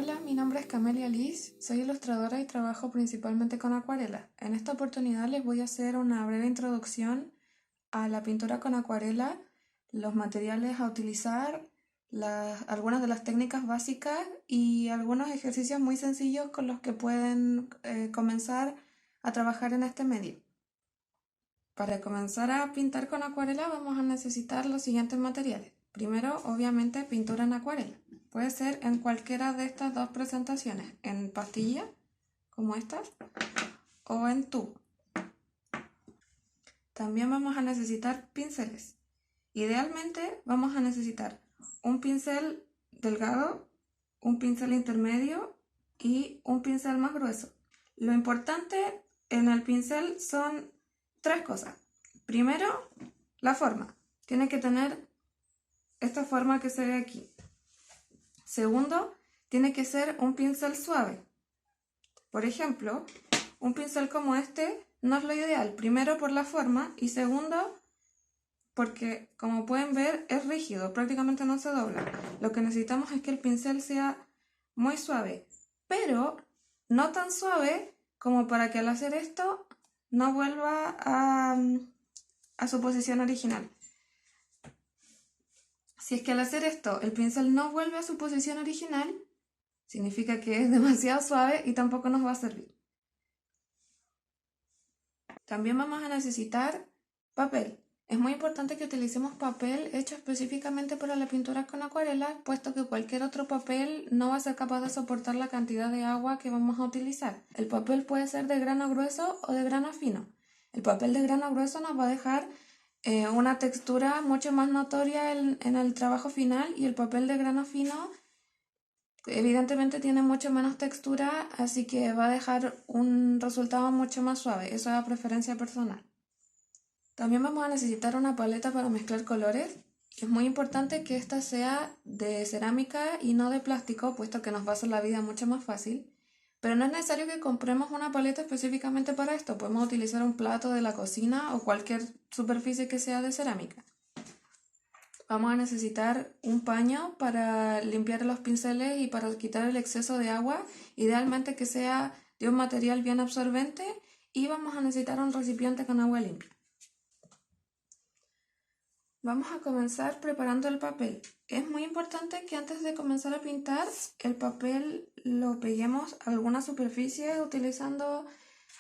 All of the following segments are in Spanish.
Hola, mi nombre es Camelia Liz, soy ilustradora y trabajo principalmente con acuarela. En esta oportunidad les voy a hacer una breve introducción a la pintura con acuarela, los materiales a utilizar, algunas de las técnicas básicas y algunos ejercicios muy sencillos con los que pueden comenzar a trabajar en este medio. Para comenzar a pintar con acuarela vamos a necesitar los siguientes materiales. Primero, obviamente, pintura en acuarela. Puede ser en cualquiera de estas dos presentaciones, en pastilla, como esta, o en tubo. También vamos a necesitar pinceles. Idealmente vamos a necesitar un pincel delgado, un pincel intermedio y un pincel más grueso. Lo importante en el pincel son tres cosas. Primero, la forma. Tiene que tener esta forma que se ve aquí. Segundo, tiene que ser un pincel suave. Por ejemplo, un pincel como este no es lo ideal. Primero por la forma y segundo porque, como pueden ver, es rígido, prácticamente no se dobla. Lo que necesitamos es que el pincel sea muy suave, pero no tan suave como para que al hacer esto no vuelva a su posición original. Si es que al hacer esto el pincel no vuelve a su posición original, significa que es demasiado suave y tampoco nos va a servir. También vamos a necesitar papel. Es muy importante que utilicemos papel hecho específicamente para la pintura con acuarela, puesto que cualquier otro papel no va a ser capaz de soportar la cantidad de agua que vamos a utilizar. El papel puede ser de grano grueso o de grano fino. El papel de grano grueso nos va a dejar una textura mucho más notoria en el trabajo final, y el papel de grano fino evidentemente tiene mucho menos textura, así que va a dejar un resultado mucho más suave. Eso es a preferencia personal. También vamos a necesitar una paleta para mezclar colores. Es muy importante que esta sea de cerámica y no de plástico, puesto que nos va a hacer la vida mucho más fácil. Pero no es necesario que compremos una paleta específicamente para esto. Podemos utilizar un plato de la cocina o cualquier superficie que sea de cerámica. Vamos a necesitar un paño para limpiar los pinceles y para quitar el exceso de agua, idealmente que sea de un material bien absorbente, y vamos a necesitar un recipiente con agua limpia. Vamos a comenzar preparando el papel. Es muy importante que antes de comenzar a pintar, el papel lo peguemos a alguna superficie utilizando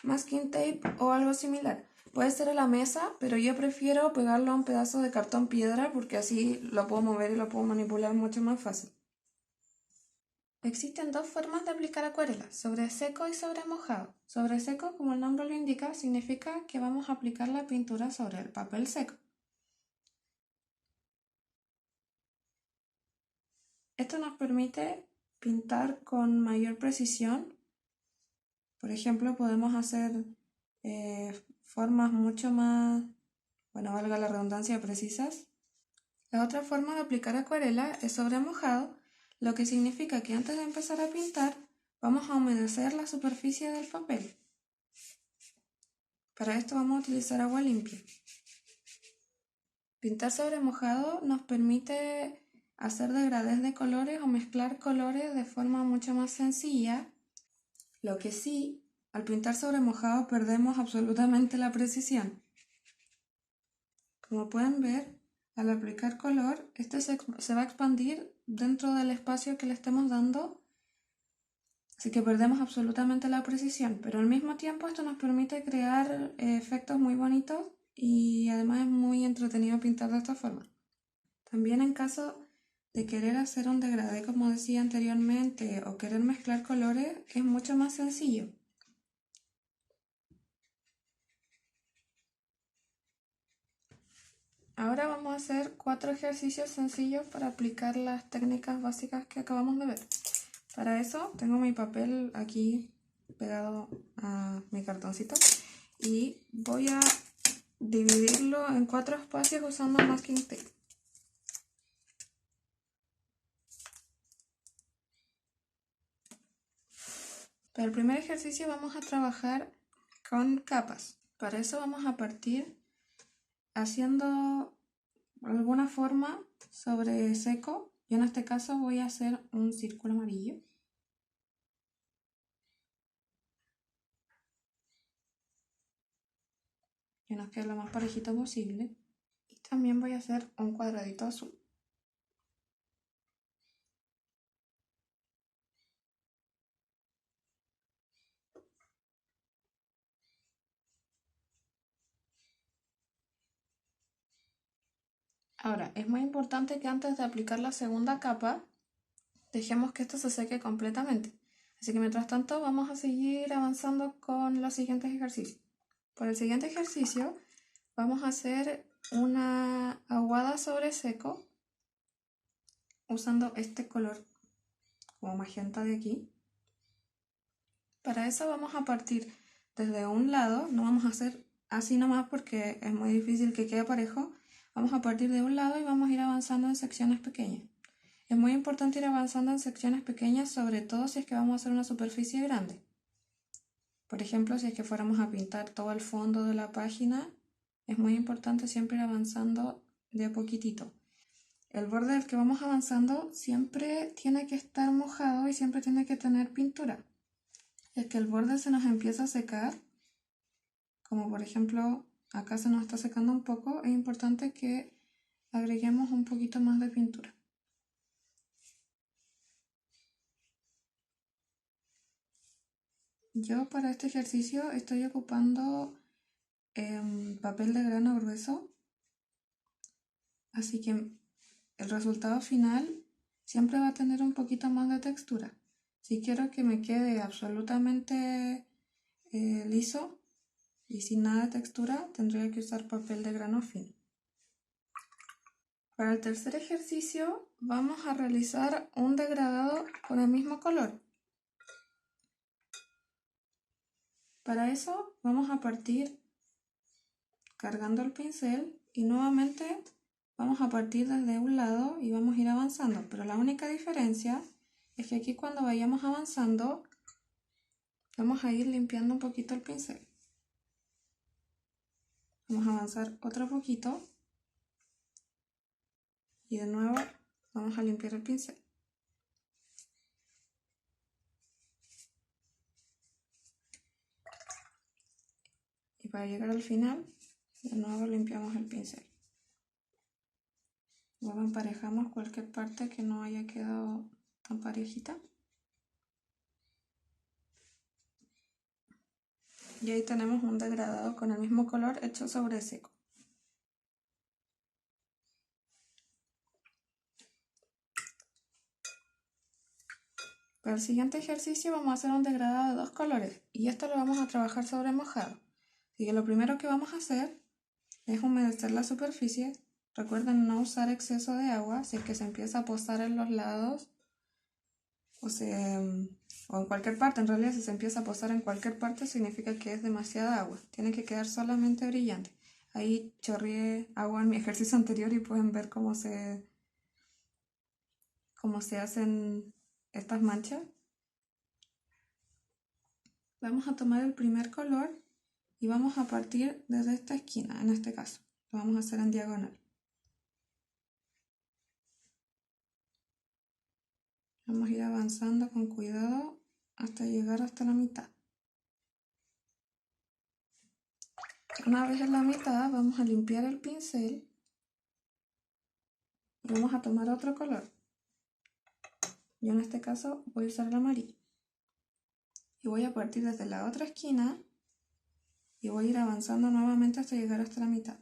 masking tape o algo similar. Puede ser a la mesa, pero yo prefiero pegarlo a un pedazo de cartón piedra porque así lo puedo mover y lo puedo manipular mucho más fácil. Existen dos formas de aplicar acuarela, sobre seco y sobre mojado. Sobre seco, como el nombre lo indica, significa que vamos a aplicar la pintura sobre el papel seco. Esto nos permite pintar con mayor precisión. Por ejemplo, podemos hacer formas mucho más, valga la redundancia, precisas. La otra forma de aplicar acuarela es sobre mojado, lo que significa que antes de empezar a pintar vamos a humedecer la superficie del papel. Para esto vamos a utilizar agua limpia. Pintar sobre mojado nos permite hacer degradés de colores o mezclar colores de forma mucho más sencilla. Lo que sí, al pintar sobre mojado perdemos absolutamente la precisión. Como pueden ver, al aplicar color, este se va a expandir dentro del espacio que le estemos dando, así que perdemos absolutamente la precisión, pero al mismo tiempo esto nos permite crear efectos muy bonitos y además es muy entretenido pintar de esta forma. También en caso de querer hacer un degradé, como decía anteriormente, o querer mezclar colores, es mucho más sencillo. Ahora vamos a hacer 4 ejercicios sencillos para aplicar las técnicas básicas que acabamos de ver. Para eso tengo mi papel aquí pegado a mi cartoncito y voy a dividirlo en 4 espacios usando masking tape. Para el primer ejercicio vamos a trabajar con capas. Para eso vamos a partir haciendo alguna forma sobre seco. Yo en este caso voy a hacer un círculo amarillo. que nos quede lo más parejito posible. Y también voy a hacer un cuadradito azul. Ahora, es muy importante que antes de aplicar la segunda capa, dejemos que esto se seque completamente. Así que mientras tanto vamos a seguir avanzando con los siguientes ejercicios. Por el siguiente ejercicio vamos a hacer una aguada sobre seco usando este color como magenta de aquí. Para eso vamos a partir desde un lado, no vamos a hacer así nomás porque es muy difícil que quede parejo. Vamos a partir de un lado y vamos a ir avanzando en secciones pequeñas. Es muy importante ir avanzando en secciones pequeñas, sobre todo si es que vamos a hacer una superficie grande. Por ejemplo, si es que fuéramos a pintar todo el fondo de la página, es muy importante siempre ir avanzando de a poquitito. El borde del que vamos avanzando siempre tiene que estar mojado y siempre tiene que tener pintura. Si es que el borde se nos empieza a secar, como por ejemplo acá se nos está secando un poco, es importante que agreguemos un poquito más de pintura. Yo para este ejercicio estoy ocupando papel de grano grueso, así que el resultado final siempre va a tener un poquito más de textura. Si quiero que me quede absolutamente liso y sin nada de textura, tendría que usar papel de grano fino. Para el tercer ejercicio vamos a realizar un degradado con el mismo color. Para eso vamos a partir cargando el pincel y nuevamente vamos a partir desde un lado y vamos a ir avanzando, pero la única diferencia es que aquí cuando vayamos avanzando vamos a ir limpiando un poquito el pincel. Vamos a avanzar otro poquito y de nuevo vamos a limpiar el pincel. Y para llegar al final, de nuevo limpiamos el pincel. Luego emparejamos cualquier parte que no haya quedado tan parejita. Y ahí tenemos un degradado con el mismo color hecho sobre seco. Para el siguiente ejercicio vamos a hacer un degradado de dos colores y esto lo vamos a trabajar sobre mojado. Así que lo primero que vamos a hacer es humedecer la superficie. Recuerden no usar exceso de agua. Si es que se empieza a posar en los lados o en cualquier parte, en realidad si se empieza a posar en cualquier parte significa que es demasiada agua. Tiene que quedar solamente brillante. Ahí chorreé agua en mi ejercicio anterior y pueden ver cómo se hacen estas manchas. Vamos a tomar el primer color y vamos a partir desde esta esquina, en este caso. Lo vamos a hacer en diagonal. Vamos a ir avanzando con cuidado hasta llegar hasta la mitad. Una vez en la mitad vamos a limpiar el pincel y vamos a tomar otro color. Yo en este caso voy a usar el amarillo. Y voy a partir desde la otra esquina y voy a ir avanzando nuevamente hasta llegar hasta la mitad.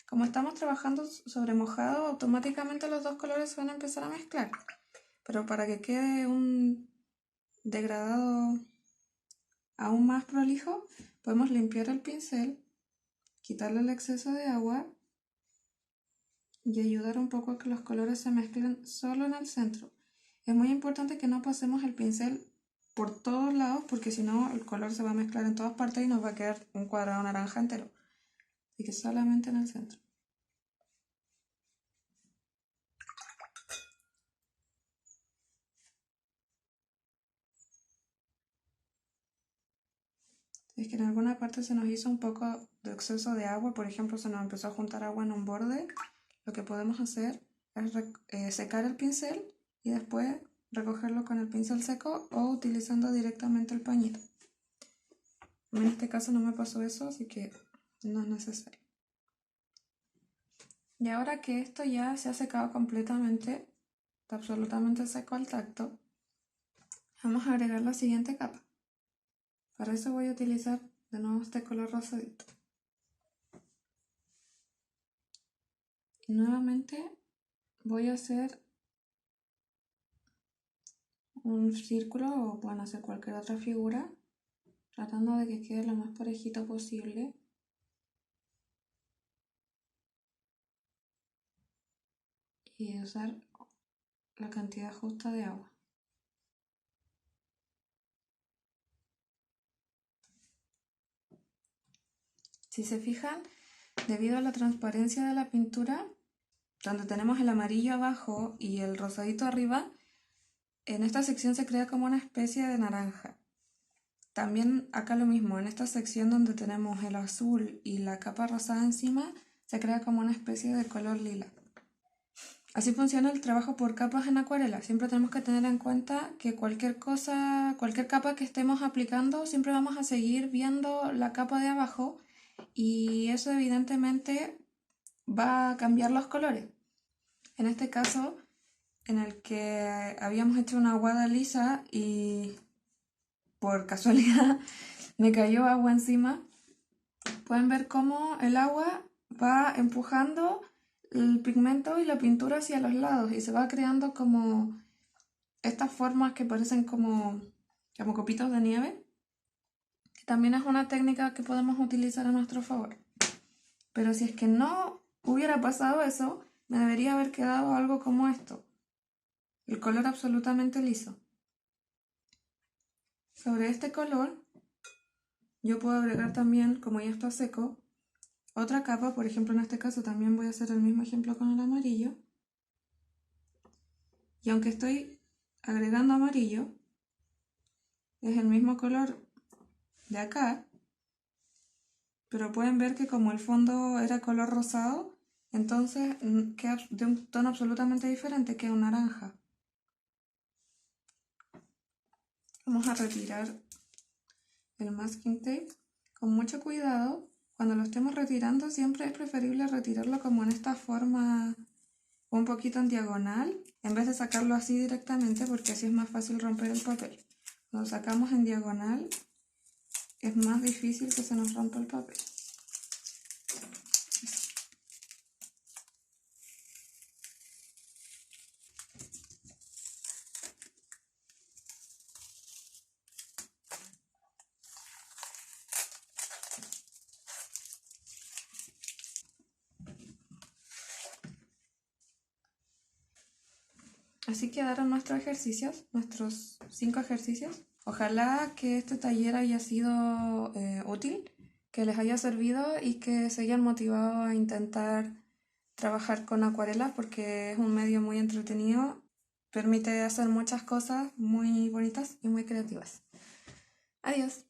Como estamos trabajando sobre mojado, automáticamente los dos colores se van a empezar a mezclar. Pero para que quede un degradado aún más prolijo, podemos limpiar el pincel, quitarle el exceso de agua y ayudar un poco a que los colores se mezclen solo en el centro. Es muy importante que no pasemos el pincel por todos lados porque si no el color se va a mezclar en todas partes y nos va a quedar un cuadrado naranja entero. Así que solamente en el centro. Si es que en alguna parte se nos hizo un poco de exceso de agua, por ejemplo se nos empezó a juntar agua en un borde, lo que podemos hacer es secar el pincel y después recogerlo con el pincel seco o utilizando directamente el pañito. En este caso no me pasó eso, así que no es necesario. Y ahora que esto ya se ha secado completamente, está absolutamente seco al tacto, vamos a agregar la siguiente capa. Para eso voy a utilizar de nuevo este color rosadito. Y nuevamente voy a hacer un círculo o pueden hacer cualquier otra figura, tratando de que quede lo más parejito posible. Y usar la cantidad justa de agua. Si se fijan, debido a la transparencia de la pintura, donde tenemos el amarillo abajo y el rosadito arriba, en esta sección se crea como una especie de naranja. También acá lo mismo, en esta sección donde tenemos el azul y la capa rosada encima, se crea como una especie de color lila. Así funciona el trabajo por capas en acuarela. Siempre tenemos que tener en cuenta que cualquier capa que estemos aplicando, siempre vamos a seguir viendo la capa de abajo y eso evidentemente va a cambiar los colores. En este caso, en el que habíamos hecho una aguada lisa y por casualidad me cayó agua encima, pueden ver cómo el agua va empujando el pigmento y la pintura hacia los lados y se va creando como estas formas que parecen como copitos de nieve, que también es una técnica que podemos utilizar a nuestro favor. Pero si es que no hubiera pasado eso, me debería haber quedado algo como esto, el color absolutamente liso. Sobre este color yo puedo agregar también, como ya está seco, otra capa. Por ejemplo, en este caso también voy a hacer el mismo ejemplo con el amarillo. Y aunque estoy agregando amarillo, es el mismo color de acá, pero pueden ver que como el fondo era color rosado, entonces queda de un tono absolutamente diferente, que es un naranja. Vamos a retirar el masking tape con mucho cuidado. Cuando lo estemos retirando, siempre es preferible retirarlo como en esta forma, un poquito en diagonal, en vez de sacarlo así directamente, porque así es más fácil romper el papel. Cuando sacamos en diagonal, es más difícil que se nos rompa el papel. Así quedaron nuestros ejercicios, nuestros 5 ejercicios. Ojalá que este taller haya sido útil, que les haya servido y que se hayan motivado a intentar trabajar con acuarela, porque es un medio muy entretenido, permite hacer muchas cosas muy bonitas y muy creativas. Adiós.